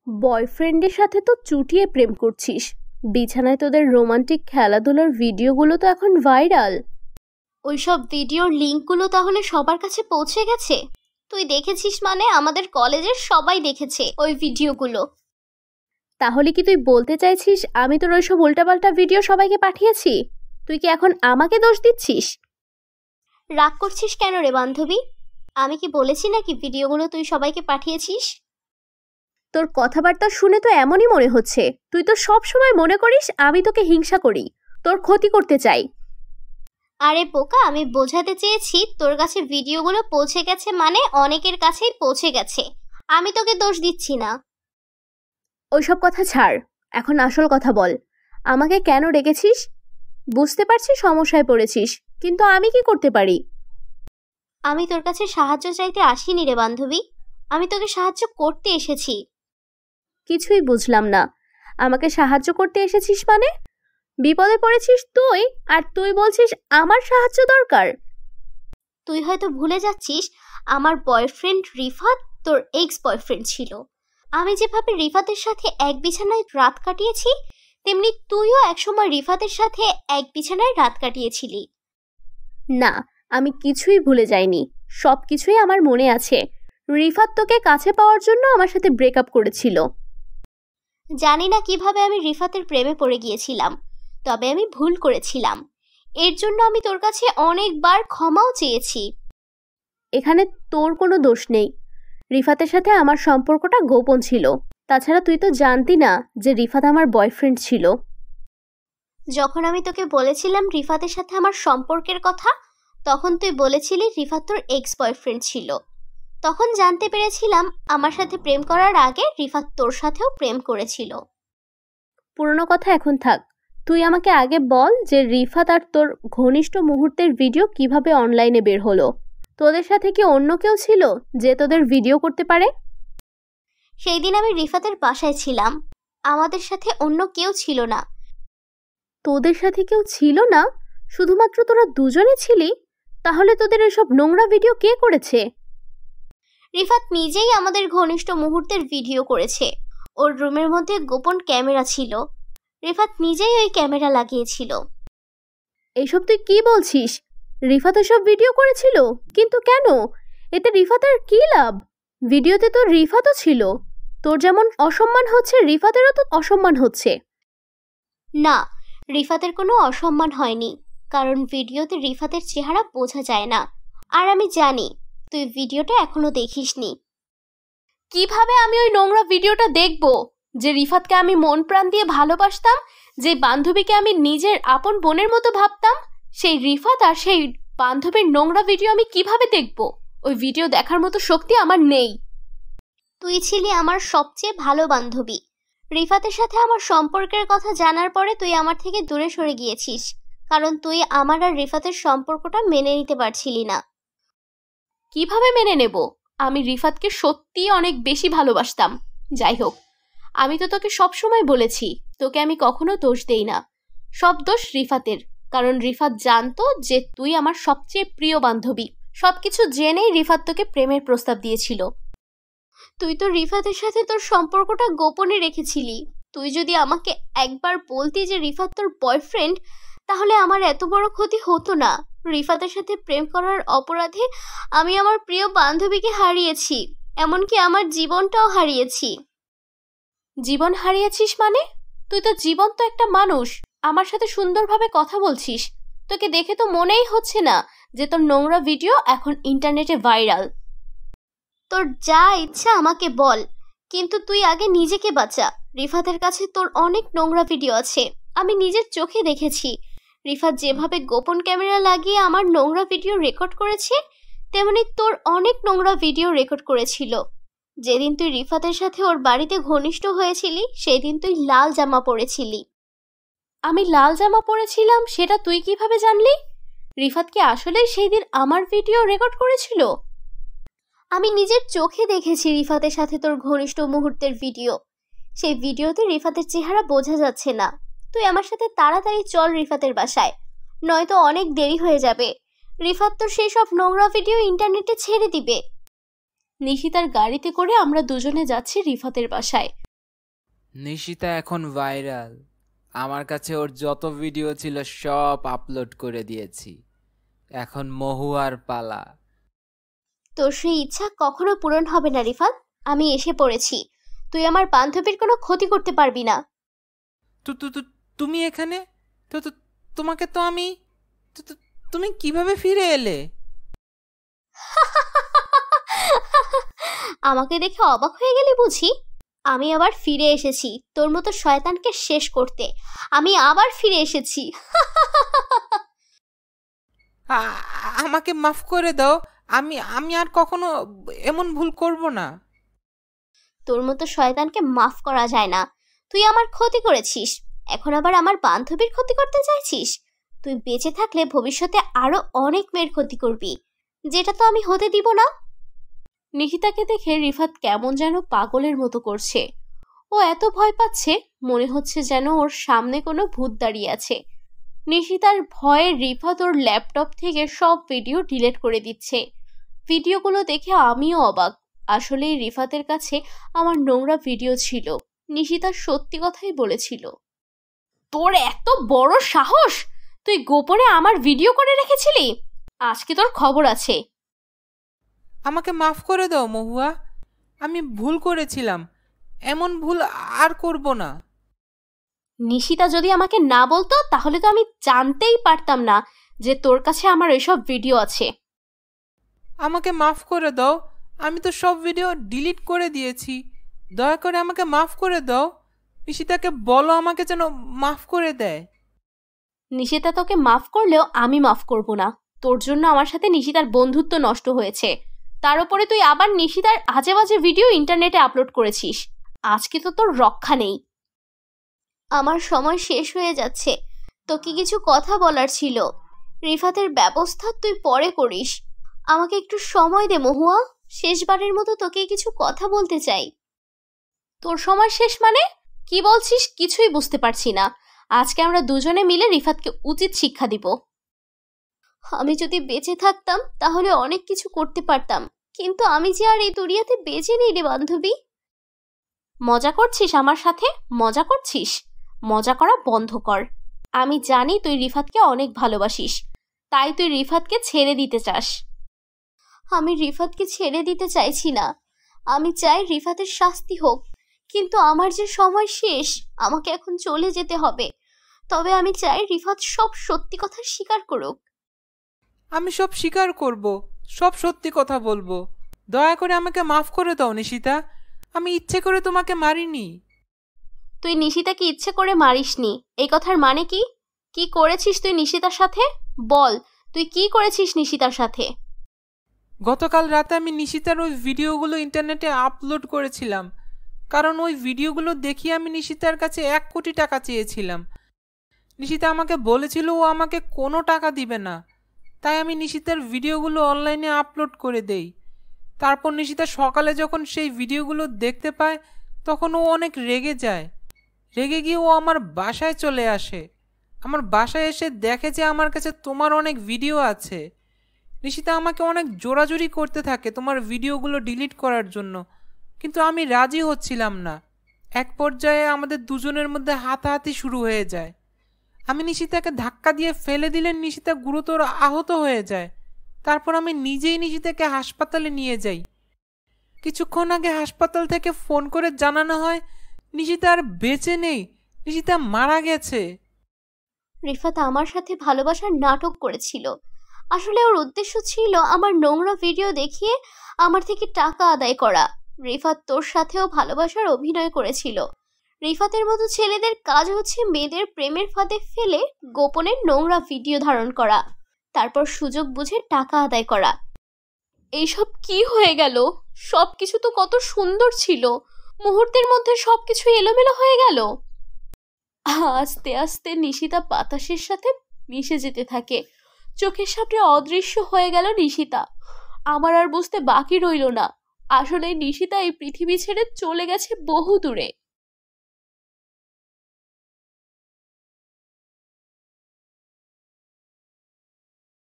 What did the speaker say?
বয়ফ্রেন্ডের সাথে তো চুটিয়ে প্রেম করছিস। বিছানায় তোদের রোমান্টিক খেলাধুলার ভিডিওগুলো তো এখন ভাইরাল। ওইসব ভিডিওর লিঙ্কগুলো তাহলে সবার কাছে পৌঁছে গেছে? তুই দেখেছিস মানে আমাদের কলেজের সবাই দেখেছে ওই ভিডিওগুলো। তাহলে কি তুই বলতে চাইছিস আমি তোর ওইসব উল্টাপাল্টা ভিডিও সবাইকে পাঠিয়েছি? তুই কি এখন আমাকে দোষ দিচ্ছিস? রাগ করছিস কেন রে বান্ধবী? আমি কি বলেছি নাকি ভিডিওগুলো তুই সবাইকে পাঠিয়েছিস? তোর কথাবার্তা শুনে তো এমনই মনে হচ্ছে তুই তো সব সময় মনে করিস আমি তোকে হিংসা করি, তোর ক্ষতি করতে চাই। আরে বোকা, আমি বোঝাতে চেয়েছি তোর কাছে ভিডিওগুলো পৌঁছে গেছে মানে অনেকের কাছেই পৌঁছে গেছে। আমি তোকে দোষ দিচ্ছি না। ওইসব কথা ছাড়, এখন আসল কথা বল। আমাকে কেন ডেকেছিস? বুঝতে পারছি সমস্যায় পড়েছিস, কিন্তু আমি কি করতে পারি? আমি তোর কাছে সাহায্য চাইতে আসিনি রে বান্ধবী, আমি তোকে সাহায্য করতে এসেছি। কিছুই বুঝলাম না। আমাকে সাহায্য করতে এসেছিস মানে? বিপদে পড়েছিস তুই, আর তুই বলছিস আমার সাহায্য দরকার? তুই হয়তো ভুলে যাচ্ছিস আমার বয়ফ্রেন্ড রিফাত তোর এক্স বয়ফ্রেন্ড ছিল। আমি যেভাবে রিফাতের সাথে এক বিছানায় রাত কাটিয়েছি, তেমনি তুইও একসময় রিফাতের সাথে এক বিছানায় রাত কাটিয়েছিলি। না, আমি কিছুই ভুলে যাইনি। সব কিছুই আমার মনে আছে। রিফাত তোকে কাছে পাওয়ার জন্য আমার সাথে ব্রেকআপ করেছিল। জানি না কিভাবে আমি রিফাতের প্রেমে পড়ে গিয়েছিলাম, তবে আমি ভুল করেছিলাম। এর জন্য আমি তোর কাছে অনেকবার ক্ষমাও চেয়েছি। এখানে তোর কোনো দোষ নেই। রিফাতের সাথে আমার সম্পর্কটা গোপন ছিল। তাছাড়া তুই তো জানতি না যে রিফাত আমার বয়ফ্রেন্ড ছিল। যখন আমি তোকে বলেছিলাম রিফাতের সাথে আমার সম্পর্কের কথা, তখন তুই বলেছিলি রিফাত তোর এক্স বয়ফ্রেন্ড ছিল। তখন জানতে পেরেছিলাম আমার সাথে প্রেম করার আগে রিফাত তোর সাথেও প্রেম করেছিল। পুরনো কথা এখন থাক। তুই আমাকে আগে বল যে রিফাত আর তোর ঘনিষ্ঠ মুহূর্তের ভিডিও কিভাবে অনলাইনে বের হলো। তোদের সাথে কি অন্য কেউ ছিল যে তোদের ভিডিও করতে পারে? সেই দিন আমি রিফাতের বাসায় ছিলাম, আমাদের সাথে অন্য কেউ ছিল না। তোদের সাথে কেউ ছিল না? শুধুমাত্র তোরা দুজনে ছিলি? তাহলে তোদের এসব নোংরা ভিডিও কে করেছে? রিফাত নিজেই আমাদের ঘনিষ্ঠ মুহূর্তের ভিডিও করেছে। ওর রুমের মধ্যে গোপন ক্যামেরা ছিল, রিফাত নিজেই ওই ক্যামেরা লাগিয়েছিল। এইসব তুই কি বলছিস? রিফাত এসব ভিডিও করেছিল? কিন্তু কেন? এতে রিফাতের কি লাভ? ভিডিওতে তো রিফাতও ছিল। তোর যেমন অসম্মান হচ্ছে রিফাতেরও তো অসম্মান হচ্ছে। না, রিফাতের কোনো অসম্মান হয়নি, কারণ ভিডিওতে রিফাতের চেহারা বোঝা যায় না। আর আমি জানি তুই ভিডিওটা এখনো দেখিসনি। কিভাবে আমি ওই নোংরা ভিডিওটা দেখব? যে রিফাতকে আমি মন প্রাণ দিয়ে ভালোবাসতাম, যে বান্ধবীকে আমি নিজের আপন বোনের মতো ভাবতাম, সেই রিফাত আর সেই বান্ধবীর নোংরা ভিডিও আমি কিভাবে দেখব? ওই ভিডিও দেখার মতো শক্তি আমার নেই। তুই ছিলি আমার সবচেয়ে ভালো বান্ধবী। রিফাতের সাথে আমার সম্পর্কের কথা জানার পরে তুই আমার থেকে দূরে সরে গিয়েছিস, কারণ তুই আমার আর রিফাতের সম্পর্কটা মেনে নিতে পারছিলি না। কিভাবে মেনে নেব? আমি রিফাতকে সত্যি অনেক বেশি ভালোবাসতাম। যাই হোক, আমি তো তোকে সবসময় বলেছি তোকে আমি কখনো দোষ দেই না। সব দোষ রিফাতের, কারণ রিফাত জানতো যে তুই আমার সবচেয়ে প্রিয় বান্ধবী। সবকিছু জেনেই রিফাত তোকে প্রেমের প্রস্তাব দিয়েছিল। তুই তো রিফাতের সাথে তোর সম্পর্কটা গোপনে রেখেছিলি। তুই যদি আমাকে একবার বলতি যে রিফাত তোর বয়ফ্রেন্ড, তাহলে আমার এত বড় ক্ষতি হতো না। রিফাতের সাথে প্রেম করার অপরাধে আমি আমার প্রিয় বান্ধবীকে হারিয়েছি, এমনকি আমার জীবনটাও হারিয়েছি। জীবন হারিয়েছিস মানে? তুই তো জীবন্ত একটা মানুষ, আমার সাথে সুন্দরভাবে কথা বলছিস। তোকে দেখে তো মনেই হচ্ছে না যে তোর নোংরা ভিডিও এখন ইন্টারনেটে ভাইরাল। তোর যা ইচ্ছা আমাকে বল, কিন্তু তুই আগে নিজেকে বাঁচা। রিফাতের কাছে তোর অনেক নোংরা ভিডিও আছে, আমি নিজের চোখে দেখেছি। রিফাত যেভাবে গোপন ক্যামেরা লাগিয়ে আমার নোংরা ভিডিও রেকর্ড করেছে, তেমনি তোর অনেক নোংরা ভিডিও রেকর্ড করেছিল। যেদিন তুই রিফাতের সাথে ওর বাড়িতে ঘনিষ্ঠ হয়েছিলি, সেই দিন তুই লাল জামা পরেছিলি। আমি লাল জামা পরেছিলাম সেটা তুই কিভাবে জানলি? রিফাত কি আসলেই সেই দিন আমার ভিডিও রেকর্ড করেছিল? আমি নিজের চোখে দেখেছি রিফাতের সাথে তোর ঘনিষ্ঠ মুহূর্তের ভিডিও। সেই ভিডিওতে রিফাতের চেহারা বোঝা যাচ্ছে না। তুই আমার সাথে তাড়াতাড়ি চল রিফাতের বাসায়, নয়তো অনেক দেরি হয়ে যাবে। রিফাত তোর সেই সব নোংরা ভিডিও ইন্টারনেটে ছেড়ে দিবে। নিশিতার গাড়িতে করে আমরা দুজনে যাচ্ছি রিফাতের বাসায়। নিশিতা এখন ভাইরাল। আমার কাছে ওর যত ভিডিও ছিল সব আপলোড করে দিয়েছি। এখন মহুয়ার পালা। তোর সেই ইচ্ছা কখনো পূরণ হবে না রিফাত। আমি এসে পড়েছি। তুই আমার বান্ধবীর কোনো ক্ষতি করতে পারবি না। তুমি এখানে? তো তোমাকে তো আমি তুমি কিভাবে ফিরে এলে? আমাকে দেখে অবাক হয়ে গেলি বুঝি? আমি আবার ফিরে এসেছি তোর মতো শয়তানকে শেষ করতে। আমি আবার ফিরে এসেছি। আমাকে মাফ করে দাও। আমি আর কখনো এমন ভুল করব না। তোর মতো শয়তানকে মাফ করা যায় না। তুই আমার ক্ষতি করেছিস, এখন আবার আমার বান্ধবীর ক্ষতি করতে চাইছিস? তুই বেঁচে থাকলে ভবিষ্যতে আরো অনেক মেয়ের ক্ষতি করবি, যেটা তো আমি হতে দিব না। নিশিতাকে দেখে রিফাত কেমন যেন পাগলের মতো করছে। ও এত ভয় পাচ্ছে, মনে হচ্ছে যেন ওর সামনে কোনো ভূত দাঁড়িয়ে আছে। নিশিতার ভয়ে রিফাত ওর ল্যাপটপ থেকে সব ভিডিও ডিলিট করে দিচ্ছে। ভিডিওগুলো দেখে আমিও অবাক। আসলেই রিফাতের কাছে আমার নোংরা ভিডিও ছিল। নিশিতা সত্যি কথাই বলেছিল। তোর এত বড় সাহস! তুই গোপনে আমার ভিডিও করে রেখেছিলি? আজকে তোর খবর আছে। আমাকে মাফ করে দাও মহুয়া, আমি ভুল করেছিলাম। এমন ভুল আর করব না। নিশিতা যদি আমাকে না বলতো তাহলে তো আমি জানতেই পারতাম না যে তোর কাছে আমার এসব ভিডিও আছে। আমাকে মাফ করে দাও, আমি তো সব ভিডিও ডিলিট করে দিয়েছি। দয়া করে আমাকে মাফ করে দাও। নিশিতাকে বলো আমাকে যেন মাফ করে দেয়। নিশিতা তোকে মাফ করলেও আমি মাফ করব না। তোর জন্য আমার সাথে নিশিতার বন্ধুত্ব নষ্ট হয়েছে। তার উপরে তুই আবার নিশিতার আজে বাজে ভিডিও ইন্টারনেটে আপলোড করেছিস। আজকে তো তোর রক্ষা নেই। আমার সময় শেষ হয়ে যাচ্ছে। তোকে কিছু কথা বলার ছিল। রিফাতের ব্যবস্থা তুই পরে করিস। আমাকে একটু সময় দে মহুয়া। শেষবারের মতো তোকে কিছু কথা বলতে চাই। তোর সময় শেষ মানে? কি বলছিস কিছুই বুঝতে পারছি না। আজকে আমরা দুজনে মিলে রিফাতকে উচিত শিক্ষা দিব। আমি যদি বেঁচে থাকতাম তাহলে অনেক কিছু করতে পারতাম, কিন্তু আমি যে আর এই দুনিয়াতে বেঁচে নেই রে বান্ধবী। মজা করছিস আমার সাথে? মজা করছিস? মজা করা বন্ধ কর। আমি জানি তুই রিফাতকে অনেক ভালোবাসিস, তাই তুই রিফাতকে ছেড়ে দিতে চাস। আমি রিফাতকে ছেড়ে দিতে চাইছি না। আমি চাই রিফাতের শাস্তি হোক, কিন্তু আমার যে সময় শেষ, আমাকে এখন চলে যেতে হবে। তবে আমি চাই রিফাত সব সত্যি কথা স্বীকার করুক। আমি সব স্বীকার করব, সব সত্যি কথা বলবো। দয়া করে আমাকে মাফ করে দাও নিশিতা, আমি ইচ্ছে করে তোমাকে মারিনি। তুই নিশিতাকে ইচ্ছে করে মারিসনি, এই কথার মানে কি? কি করেছিস তুই নিশিতার সাথে? বল, তুই কি করেছিস নিশিতার সাথে? গতকাল রাতে আমি নিশিতার ওই ভিডিওগুলো ইন্টারনেটে আপলোড করেছিলাম, কারণ ওই ভিডিওগুলো দেখিয়ে আমি নিশিতার কাছে 1 কোটি টাকা চেয়েছিলাম। নিশিতা আমাকে বলেছিল ও আমাকে কোনো টাকা দিবে না, তাই আমি নিশিতার ভিডিওগুলো অনলাইনে আপলোড করে দেই। তারপর নিশিতা সকালে যখন সেই ভিডিওগুলো দেখতে পায় তখন ও অনেক রেগে যায়। রেগে গিয়ে ও আমার বাসায় চলে আসে। আমার বাসায় এসে দেখে যে আমার কাছে তোমার অনেক ভিডিও আছে। নিশিতা আমাকে অনেক জোরাজুরি করতে থাকে তোমার ভিডিওগুলো ডিলিট করার জন্য, কিন্তু আমি রাজি হচ্ছিলাম না। এক পর্যায়ে আমাদের দুজনের মধ্যে হাতাহাতি শুরু হয়ে যায়। আমি নিশিতাকে ধাক্কা দিয়ে ফেলে দিলে নিশিতা গুরুতর আহত হয়ে যায়। তারপর আমি নিজেই নিশিতাকে হাসপাতালে নিয়ে যাই। কিছুক্ষণ আগে হাসপাতাল থেকে ফোন করে জানানো হয় নিশিতা আর বেঁচে নেই, নিশিতা মারা গেছে। রিফাত আমার সাথে ভালোবাসার নাটক করেছিল। আসলে ওর উদ্দেশ্য ছিল আমার নোংরা ভিডিও দেখিয়ে আমার থেকে টাকা আদায় করা। রিফাত তোর সাথেও ভালোবাসার অভিনয় করেছিল। রিফাতের মতো ছেলেদের কাজ হচ্ছে মেয়েদের প্রেমের ফাঁদে ফেলে গোপনে নোংরা ভিডিও ধারণ করা, তারপর সুযোগ বুঝে টাকা আদায় করা। এইসব কি হয়ে গেল? সবকিছু তো কত সুন্দর ছিল, মুহূর্তের মধ্যে সবকিছু এলোমেলো হয়ে গেল। আস্তে আস্তে নিশিতা বাতাসের সাথে মিশে যেতে থাকে। চোখের সামনে অদৃশ্য হয়ে গেল নিশিতা। আমার আর বুঝতে বাকি রইল না, আসলে নিশিতা এই পৃথিবী ছেড়ে চলে গেছে বহু দূরে।